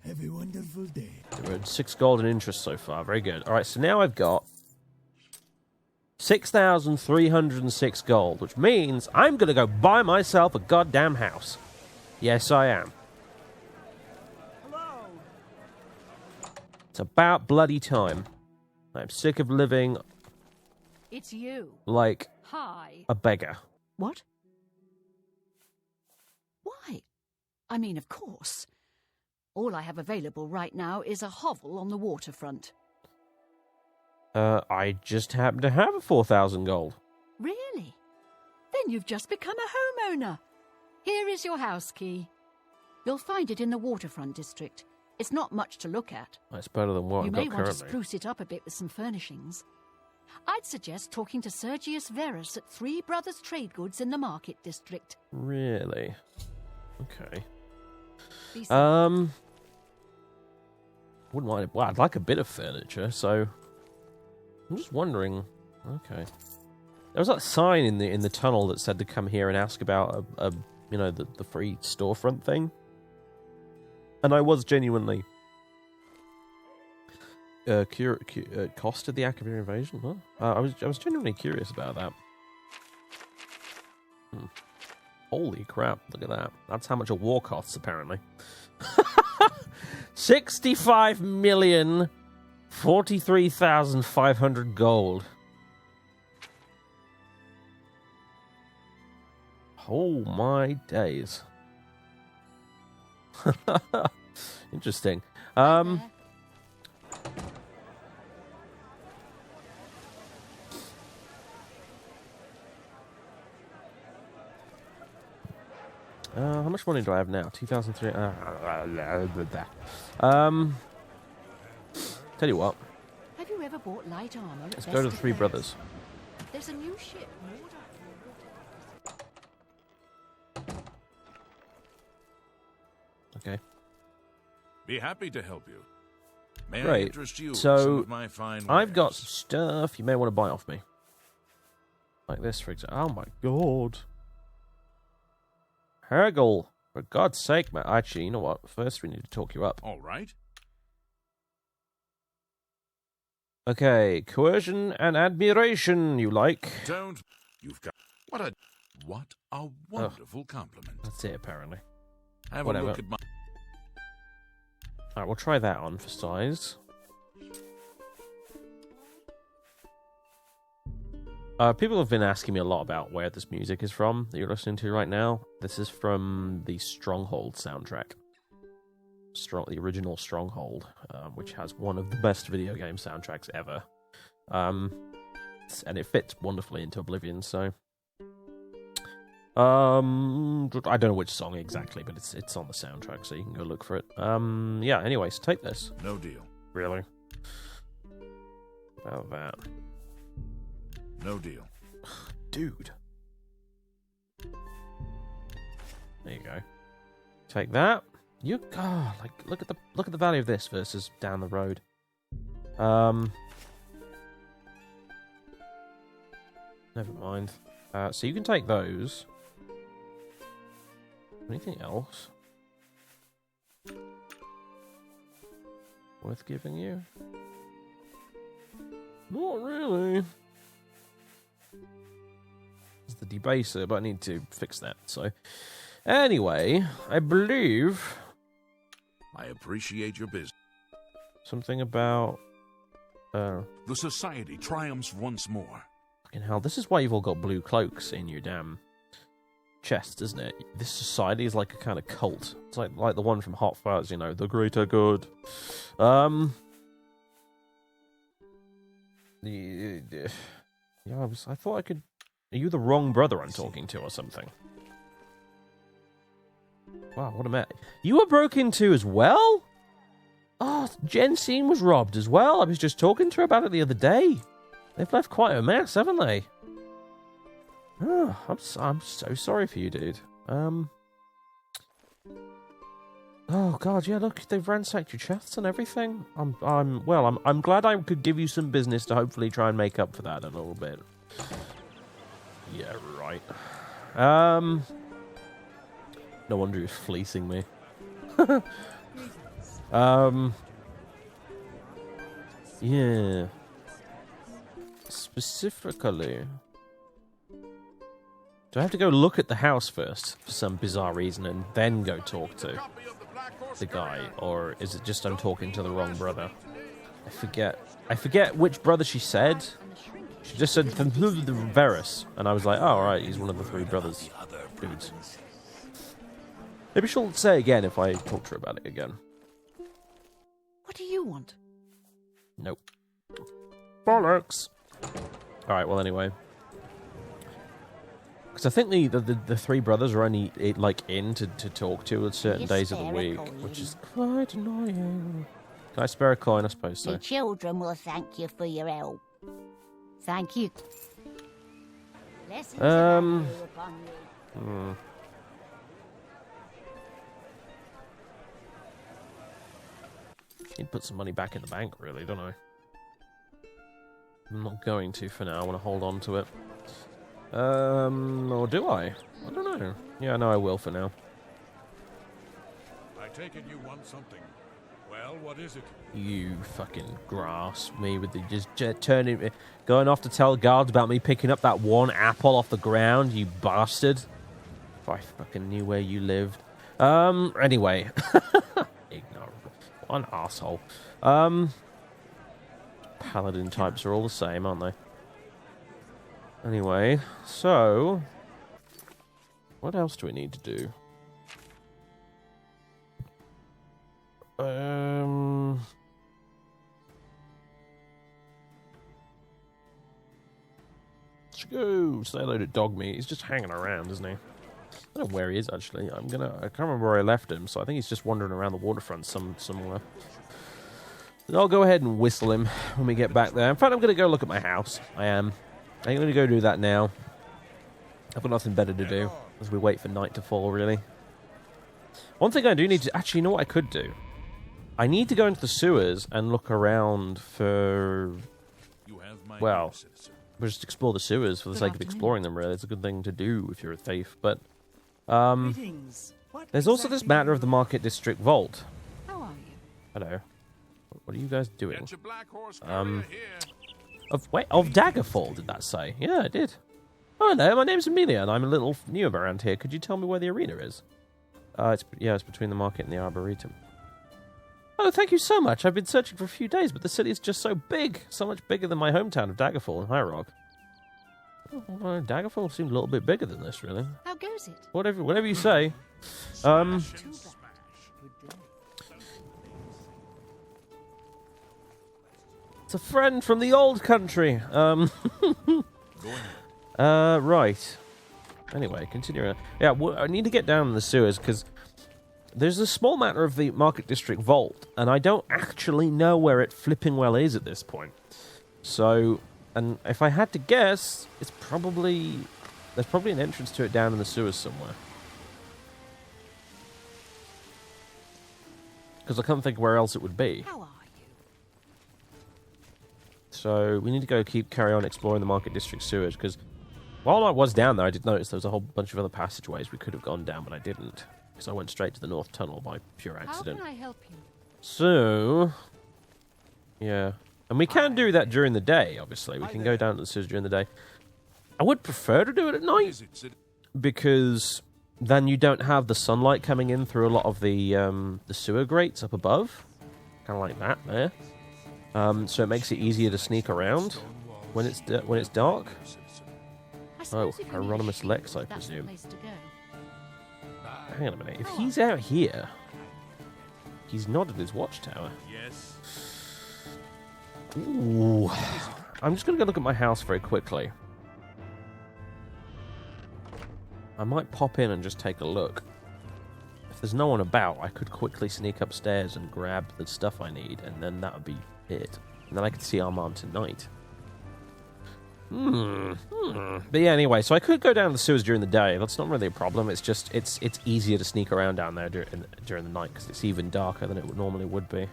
Have a wonderful day. We're at 6 gold in interest so far. Very good. All right, so now I've got 6,306 gold, which means I'm gonna go buy myself a goddamn house. Yes, I am. It's about bloody time. I'm sick of living... It's you. Like... Hi. A beggar. What? Why? I mean, of course. All I have available right now is a hovel on the waterfront. I just happen to have 4,000 gold. Really? Then you've just become a homeowner. Here is your house key. You'll find it in the waterfront district. It's not much to look at. It's better than what I've got currently. You may want to spruce it up a bit with some furnishings. I'd suggest talking to Sergius Verus at Three Brothers Trade Goods in the Market District. Really? Okay. Wouldn't mind it. Well, I'd like a bit of furniture, so I'm just wondering. Okay. There was that sign in the tunnel that said to come here and ask about the free storefront thing. And I was genuinely cost of the Akavir invasion. Huh? I was genuinely curious about that. Holy crap! Look at that. That's how much a war costs, apparently. 65,043,500 gold. Oh my days. Interesting. How much money do I have now? 2,003. Tell you what. Have you ever bought light armor? Let's go to the Three Brothers. There's a new ship moored up. Okay. Be happy to help you. May I Great. interest you in So, some of my fine I've got wares? some stuff you may want to buy off me. Like this, for example. Oh my god. Hergel. For God's sake, man. Actually, you know what? First, we need to talk you up. All right. Okay. Coercion and admiration, you like? Don't. You've got. What a wonderful compliment. That's it, apparently. Have Whatever. a look at my. Alright, we'll try that on for size. People have been asking me a lot about where this music is from that you're listening to right now. This is from the Stronghold soundtrack. The original Stronghold, which has one of the best video game soundtracks ever. And it fits wonderfully into Oblivion, so... I don't know which song exactly, but it's on the soundtrack, so you can go look for it. Yeah, anyways, take this. No deal. Really? About that. No deal. Dude. There you go. Take that. You like look at the value of this versus down the road. Never mind. So you can take those. Anything else worth giving you? Not really. It's the debaser, but I need to fix that. So, anyway, I believe I appreciate your business. something about. The society triumphs once more. Fucking hell! This is why you've all got blue cloaks in your damn chest, isn't it? This society is like a kind of cult. It's like the one from Hot Fuzz, you know, the greater good. Yeah, I thought I could. Are you the wrong brother I'm talking to, or something? Wow, what a mess! You were broke into as well. Oh, Jensine was robbed as well. I was just talking to her about it the other day. They've left quite a mess, haven't they? Oh, I'm so sorry for you, dude. Oh god, yeah. Look, they've ransacked your chests and everything. I'm glad I could give you some business to hopefully try and make up for that a little bit. Yeah, right. No wonder he was fleecing me. Yeah. Specifically. Do I have to go look at the house first for some bizarre reason and then go talk to the guy? Or is it just I'm talking to the wrong brother? I forget which brother she said. She just said the Varus, and I was like, oh, alright, he's one of the three brothers dudes. Maybe she'll say again if I talk to her about it again. What do you want? Nope. Bollocks! Alright, well, anyway. Because I think the three brothers are only, in to talk to at certain days of the week, which is quite annoying. Can I spare a coin? I suppose so. The children will thank you for your help. Thank you. Blessings upon you. Need to put some money back in the bank, really, don't I? I'm not going to for now. I want to hold on to it. Or do I? I don't know. Yeah, no, I will for now. I take it you want something. Well, what is it? You fucking grass me with the just turning, going off to tell guards about me picking up that one apple off the ground, you bastard. If I fucking knew where you lived. Anyway. Ignorant. What an asshole. Paladin types are all the same, aren't they? Anyway, so what else do we need to do? Let's go say hello to Dogmeat. He's just hanging around, isn't he? I don't know where he is, actually. I can't remember where I left him, so I think he's just wandering around the waterfront somewhere. And I'll go ahead and whistle him when we get back there. In fact, I'm going to go look at my house. I am. I'm going to go do that now. I've got nothing better to do as we wait for night to fall, really. One thing I do need to... Actually, you know what I could do? I need to go into the sewers and look around for... Well, we'll just explore the sewers for the sake of exploring them, really. It's a good thing to do if you're a thief, but... there's also this matter of the Market District Vault. How are you? Hello. What are you guys doing? Of Daggerfall, did that say? Yeah, it did. Oh, hello, my name's Amelia, and I'm a little new around here. Could you tell me where the arena is? It's between the market and the Arboretum. Oh, thank you so much. I've been searching for a few days, but the city is just so big. So much bigger than my hometown of Daggerfall and High Rock. Well, Daggerfall seemed a little bit bigger than this, really. How goes it? Whatever you say. It's a friend from the old country. Right. Anyway, continuing. Yeah, I need to get down in the sewers, because there's a small matter of the Market District Vault, and I don't actually know where it flipping well is at this point. So, and if I had to guess, there's probably an entrance to it down in the sewers somewhere. Because I can't think where else it would be. How are you? So we need to carry on exploring the Market District sewers, because while I was down there, I did notice there was a whole bunch of other passageways we could have gone down, but I didn't. Because I went straight to the North Tunnel by pure accident. How can I help you? So, yeah. And we can do that during the day, obviously. We can go down to the sewers during the day. I would prefer to do it at night, because then you don't have the sunlight coming in through a lot of the sewer grates up above. Kind of like that there. So it makes it easier to sneak around when it's dark. Oh, Hieronymus Lex, I presume. Hang on a minute. If he's out here, he's not at his watchtower. Yes. Ooh. I'm just going to go look at my house very quickly. I might pop in and just take a look. If there's no one about, I could quickly sneak upstairs and grab the stuff I need, and then that would be it. And then I could see Armand tonight. But yeah, anyway, so I could go down the sewers during the day. That's not really a problem. It's just it's easier to sneak around down there during the night, because it's even darker than it normally would be.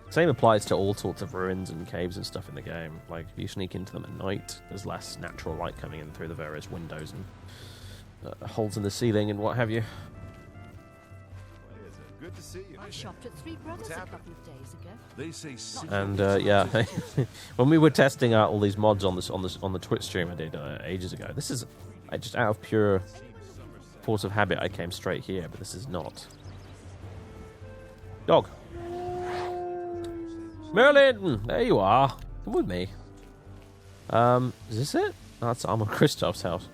Same applies to all sorts of ruins and caves and stuff in the game. Like, if you sneak into them at night, there's less natural light coming in through the various windows and holes in the ceiling and what have you. Good to see you. I shopped at Three Brothers a couple of days ago. They say and yeah, when we were testing out all these mods on the Twitch stream I did ages ago, this is just out of pure force of habit I came straight here, but this is not. Dog. Merlin, there you are. Come with me. Is this it? Oh, that's Armand Kristoff's house.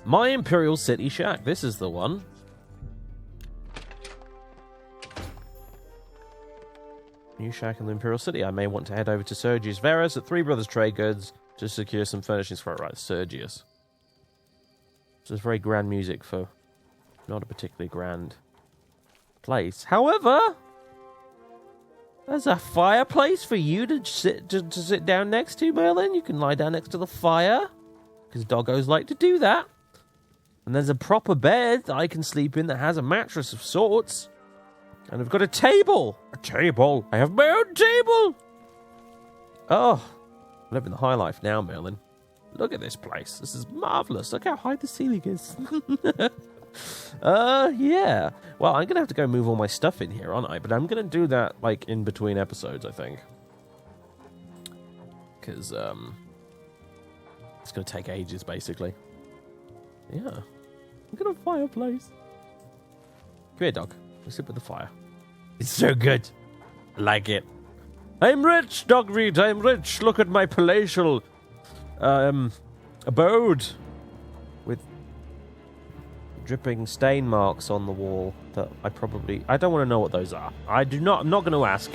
My Imperial City Shack. This is the one. New shack in the Imperial City. I may want to head over to Sergius Verus at Three Brothers Trade Goods to secure some furnishings for it. Right, Sergius. So it's very grand music for not a particularly grand place. However, there's a fireplace for you to sit down next to, Merlin. You can lie down next to the fire, because doggos like to do that. And there's a proper bed that I can sleep in that has a mattress of sorts. And I've got a table. A table. I have my own table. Oh, I'm living the high life now, Merlin. Look at this place. This is marvelous. Look how high the ceiling is. Yeah. Well, I'm going to have to go move all my stuff in here, aren't I? But I'm going to do that, like, in between episodes, I think. Because, it's going to take ages, basically. Yeah. I've got a fireplace. Come here, dog. Let's sit by the fire. It's so good. I like it. I'm rich, Dogmeat. I'm rich. Look at my palatial abode with dripping stain marks on the wall that I don't want to know what those are. I'm not going to ask.